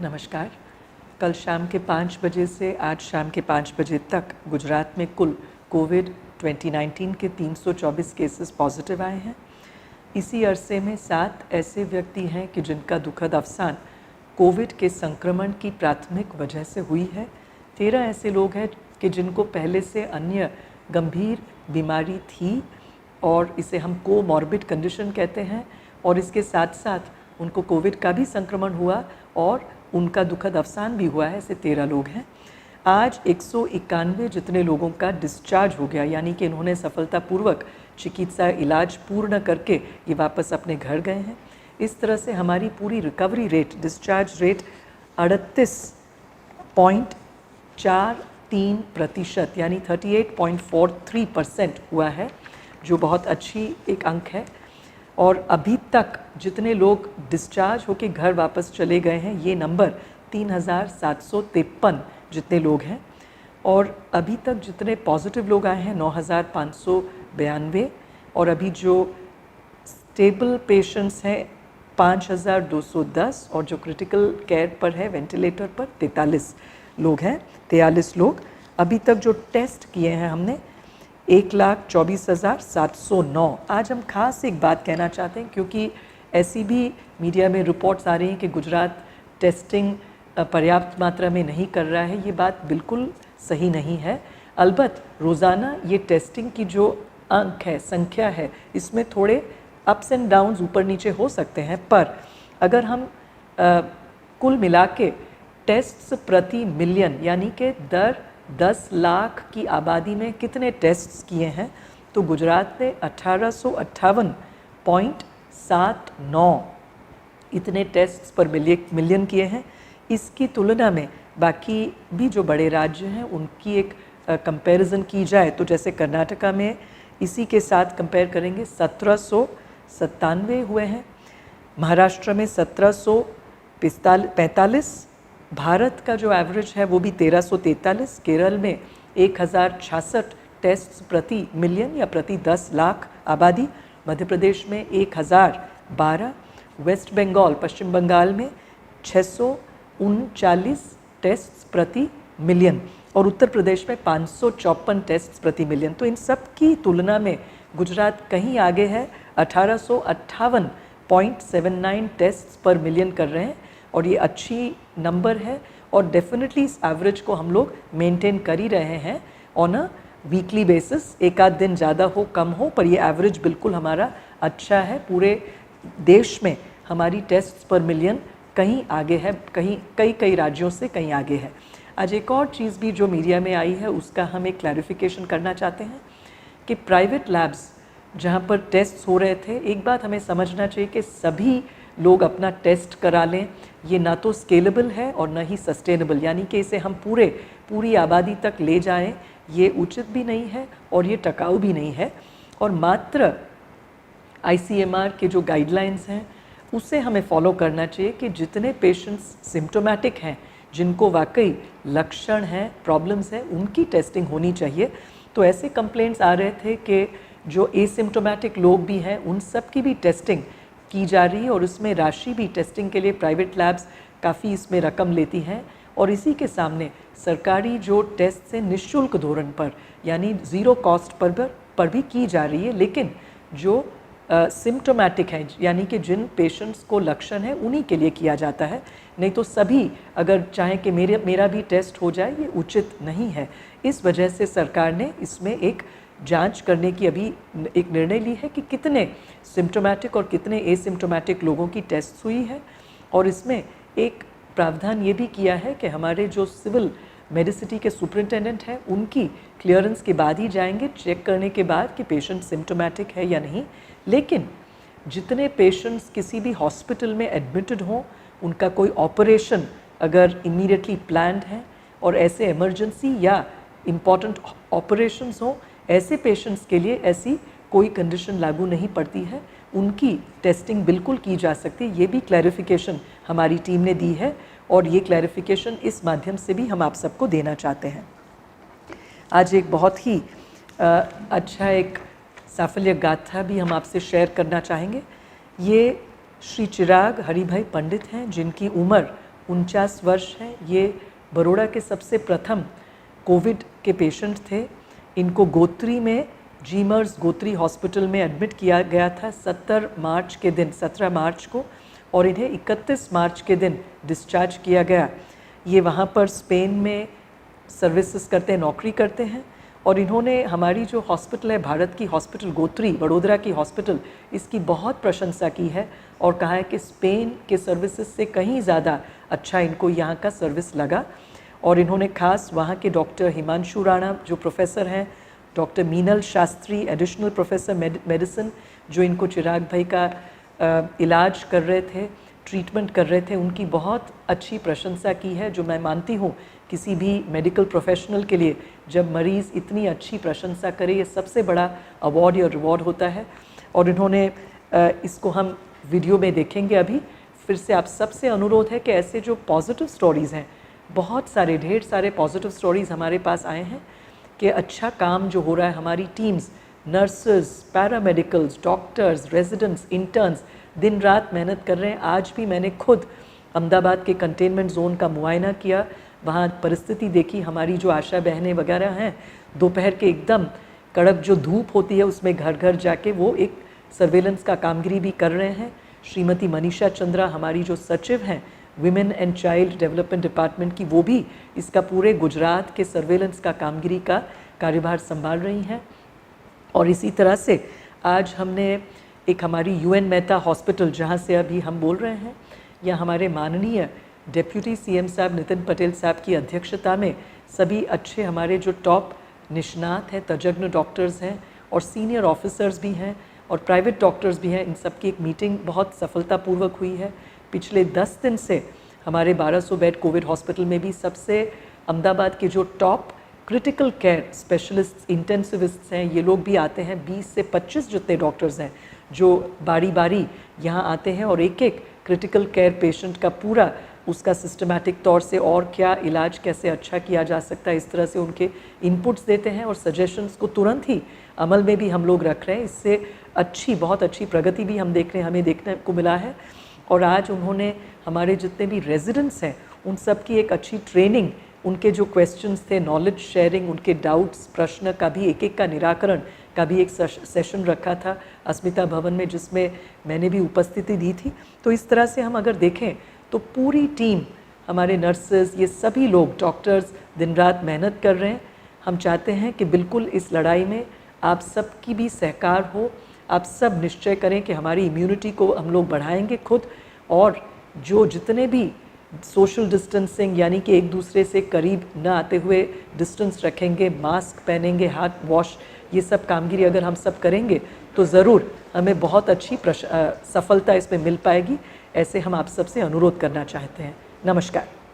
नमस्कार। कल शाम के 5 बजे से आज शाम के 5 बजे तक गुजरात में कुल कोविड 2019 के 324 केसेस पॉजिटिव आए हैं। इसी अरसे में 7 ऐसे व्यक्ति हैं कि जिनका दुखद अवसान कोविड के संक्रमण की प्राथमिक वजह से हुई है। 13 ऐसे लोग हैं कि जिनको पहले से अन्य गंभीर बीमारी थी और इसे हम कोमॉर्बिड कंडीशन कहते हैं, और इसके साथ साथ उनको कोविड का भी संक्रमण हुआ और उनका दुखद अवसान भी हुआ है। ऐसे 13 लोग हैं। आज 191 जितने लोगों का डिस्चार्ज हो गया, यानी कि इन्होंने सफलतापूर्वक चिकित्सा इलाज पूर्ण करके ये वापस अपने घर गए हैं। इस तरह से हमारी पूरी रिकवरी रेट, डिस्चार्ज रेट 38.43% यानी 38.43% हुआ है, जो बहुत अच्छी एक अंक है। और अभी तक जितने लोग डिस्चार्ज होकर घर वापस चले गए हैं, ये नंबर 3753 जितने लोग हैं। और अभी तक जितने पॉजिटिव लोग आए हैं 9592, और अभी जो स्टेबल पेशेंट्स हैं 5210, और जो क्रिटिकल केयर पर है वेंटिलेटर पर 43 लोग हैं। 43 लोग अभी तक जो टेस्ट किए हैं हमने 1,24,709। आज हम खास एक बात कहना चाहते हैं, क्योंकि ऐसी भी मीडिया में रिपोर्ट्स आ रही हैं कि गुजरात टेस्टिंग पर्याप्त मात्रा में नहीं कर रहा है। ये बात बिल्कुल सही नहीं है। अलबत्त रोज़ाना ये टेस्टिंग की जो अंक है, संख्या है, इसमें थोड़े अप्स एंड डाउन्स, ऊपर नीचे हो सकते हैं, पर अगर हम कुल मिला के टेस्ट्स प्रति मिलियन यानी कि दर 10 लाख की आबादी में कितने टेस्ट्स किए हैं, तो गुजरात ने 1858.79 इतने टेस्ट्स पर मिलियन किए हैं। इसकी तुलना में बाकी भी जो बड़े राज्य हैं उनकी एक कंपैरिजन की जाए तो जैसे कर्नाटका में इसी के साथ कंपेयर करेंगे 1797 हुए हैं, महाराष्ट्र में 1745, भारत का जो एवरेज है वो भी 1343, केरल में 1066 टेस्ट्स प्रति मिलियन या प्रति 10 लाख आबादी, मध्य प्रदेश में 1012, वेस्ट बंगाल पश्चिम बंगाल में 639 टेस्ट्स प्रति मिलियन, और उत्तर प्रदेश में 554 टेस्ट्स प्रति मिलियन। तो इन सब की तुलना में गुजरात कहीं आगे है, 1858.79 टेस्ट्स पर मिलियन कर रहे हैं, और ये अच्छी नंबर है। और डेफिनेटली इस एवरेज को हम लोग मेंटेन कर ही रहे हैं ऑन अ वीकली बेसिस। एक आध दिन ज़्यादा हो कम हो, पर ये एवरेज बिल्कुल हमारा अच्छा है। पूरे देश में हमारी टेस्ट्स पर मिलियन कहीं आगे है, कई राज्यों से कहीं आगे है। आज एक और चीज़ भी जो मीडिया में आई है उसका हम एक क्लैरिफिकेशन करना चाहते हैं कि प्राइवेट लैब्स जहाँ पर टेस्ट्स हो रहे थे, एक बात हमें समझना चाहिए कि सभी लोग अपना टेस्ट करा लें, ये ना तो स्केलेबल है और ना ही सस्टेनेबल, यानी कि इसे हम पूरी आबादी तक ले जाएं, ये उचित भी नहीं है और ये टिकाऊ भी नहीं है। और मात्र ICMR के जो गाइडलाइंस हैं उसे हमें फॉलो करना चाहिए कि जितने पेशेंट्स सिम्टोमेटिक हैं, जिनको वाकई लक्षण हैं, प्रॉब्लम्स हैं, उनकी टेस्टिंग होनी चाहिए। तो ऐसे कंप्लेंट्स आ रहे थे कि जो एसिम्टोमेटिक लोग भी हैं उन सब की भी टेस्टिंग की जा रही है, और उसमें राशि भी टेस्टिंग के लिए प्राइवेट लैब्स काफ़ी इसमें रकम लेती हैं। और इसी के सामने सरकारी जो टेस्ट से निःशुल्क धोरण पर यानी ज़ीरो कॉस्ट पर भी की जा रही है, लेकिन जो सिम्टोमेटिक हैं यानी कि जिन पेशेंट्स को लक्षण है उन्हीं के लिए किया जाता है, नहीं तो सभी अगर चाहें कि मेरा भी टेस्ट हो जाए, ये उचित नहीं है। इस वजह से सरकार ने इसमें एक जांच करने की अभी एक निर्णय ली है कि कितने सिम्टोमेटिक और कितने एसिम्टोमेटिक लोगों की टेस्ट हुई है, और इसमें एक प्रावधान ये भी किया है कि हमारे जो सिविल मेडिसिटी के सुपरिटेंडेंट हैं उनकी क्लियरेंस के बाद ही जाएंगे, चेक करने के बाद कि पेशेंट सिम्टोमेटिक है या नहीं। लेकिन जितने पेशेंट्स किसी भी हॉस्पिटल में एडमिटेड हों, उनका कोई ऑपरेशन अगर इमीडिएटली प्लान्ड है और ऐसे इमरजेंसी या इम्पॉर्टेंट ऑपरेशंस हों, ऐसे पेशेंट्स के लिए ऐसी कोई कंडीशन लागू नहीं पड़ती है, उनकी टेस्टिंग बिल्कुल की जा सकती है। ये भी क्लैरिफिकेशन हमारी टीम ने दी है, और ये क्लैरिफिकेशन इस माध्यम से भी हम आप सबको देना चाहते हैं। आज एक बहुत ही अच्छा एक साफल्य गाथा भी हम आपसे शेयर करना चाहेंगे। ये श्री चिराग हरिभाई पंडित हैं, जिनकी उम्र 49 वर्ष हैं। ये बड़ौदा के सबसे प्रथम कोविड के पेशेंट थे। इनको गोत्री में जीमर्स गोत्री हॉस्पिटल में एडमिट किया गया था 17 मार्च को, और इन्हें 31 मार्च के दिन डिस्चार्ज किया गया। ये वहाँ पर स्पेन में सर्विसेज करते हैं, नौकरी करते हैं, और इन्होंने हमारी जो हॉस्पिटल है, भारत की हॉस्पिटल गोत्री वडोदरा की हॉस्पिटल, इसकी बहुत प्रशंसा की है और कहा है कि स्पेन के सर्विसेज से कहीं ज़्यादा अच्छा इनको यहाँ का सर्विस लगा। और इन्होंने खास वहाँ के डॉक्टर हिमांशु राणा जो प्रोफेसर हैं, doctor Meenal Shastri additional professor medicine जो इनको चिराग भाई का इलाज कर रहे थे, ट्रीटमेंट कर रहे थे, उनकी बहुत अच्छी प्रशंसा की है, जो मैं मानती हूँ किसी भी मेडिकल प्रोफेशनल के लिए जब मरीज़ इतनी अच्छी प्रशंसा करे, ये सबसे बड़ा अवार्ड या रिवॉर्ड होता है। और इन्होंने इसको हम वीडियो में देखेंगे अभी। फिर से आप सबसे अनुरोध है कि ऐसे जो पॉजिटिव स्टोरीज़ हैं, बहुत सारे ढेर सारे पॉजिटिव स्टोरीज़ हमारे पास आए हैं कि अच्छा काम जो हो रहा है, हमारी teams, nurses, paramedicals, doctors, residents, interns दिन रात मेहनत कर रहे हैं। आज भी मैंने खुद अहमदाबाद के कंटेनमेंट जोन का मुआयना किया, वहाँ परिस्थिति देखी। हमारी जो आशा बहनें वगैरह हैं, दोपहर के एकदम कड़क जो धूप होती है उसमें घर घर जाके वो एक सर्वेलेंस का कामगिरी भी कर रहे हैं। श्रीमती मनीषा चंद्रा हमारी जो सचिव हैं women and child development department की, वो भी इसका पूरे गुजरात के सर्वेलेंस का कामगिरी का कार्यभार संभाल रही हैं। और इसी तरह से आज हमने एक हमारी UN मेहता हॉस्पिटल, जहाँ से अभी हम बोल रहे हैं, या हमारे माननीय डेप्यूटी CM साहब नितिन पटेल साहब की अध्यक्षता में सभी अच्छे हमारे जो टॉप निष्णात हैं, तज्ञ डॉक्टर्स हैं और सीनियर ऑफिसर्स भी हैं और प्राइवेट डॉक्टर्स भी हैं, इन सब की एक मीटिंग बहुत सफलतापूर्वक हुई है। पिछले 10 दिन से हमारे 1200 बेड कोविड हॉस्पिटल में भी सबसे अहमदाबाद के जो टॉप क्रिटिकल केयर स्पेशलिस्ट इंटेंसिविस्ट्स हैं, ये लोग भी आते हैं। 20 से 25 जितने डॉक्टर्स हैं जो बारी बारी यहाँ आते हैं और एक एक क्रिटिकल केयर पेशेंट का पूरा उसका सिस्टमैटिक तौर से और क्या इलाज कैसे अच्छा किया जा सकता है, इस तरह से उनके इनपुट्स देते हैं और सजेशंस को तुरंत ही अमल में भी हम लोग रख रहे हैं। इससे बहुत अच्छी प्रगति भी हम देख रहे हैं, हमें देखने को मिला है। और आज उन्होंने हमारे जितने भी रेजिडेंट्स हैं उन सब की एक अच्छी ट्रेनिंग, उनके जो क्वेश्चंस थे, नॉलेज शेयरिंग, उनके डाउट्स, प्रश्न का भी एक का निराकरण का भी एक सेशन रखा था अस्मिता भवन में, जिसमें मैंने भी उपस्थिति दी थी। तो इस तरह से हम अगर देखें तो पूरी टीम, हमारे नर्सेज, ये सभी लोग, डॉक्टर्स दिन रात मेहनत कर रहे हैं। हम चाहते हैं कि बिल्कुल इस लड़ाई में आप सबकी भी सहकार हो। आप सब निश्चय करें कि हमारी इम्यूनिटी को हम लोग बढ़ाएंगे खुद, और जो जितने भी सोशल डिस्टेंसिंग यानी कि एक दूसरे से करीब न आते हुए डिस्टेंस रखेंगे, मास्क पहनेंगे, हाथ वॉश, ये सब कामगिरी अगर हम सब करेंगे तो ज़रूर हमें बहुत अच्छी सफलता इसमें मिल पाएगी। ऐसे हम आप सबसे अनुरोध करना चाहते हैं। नमस्कार।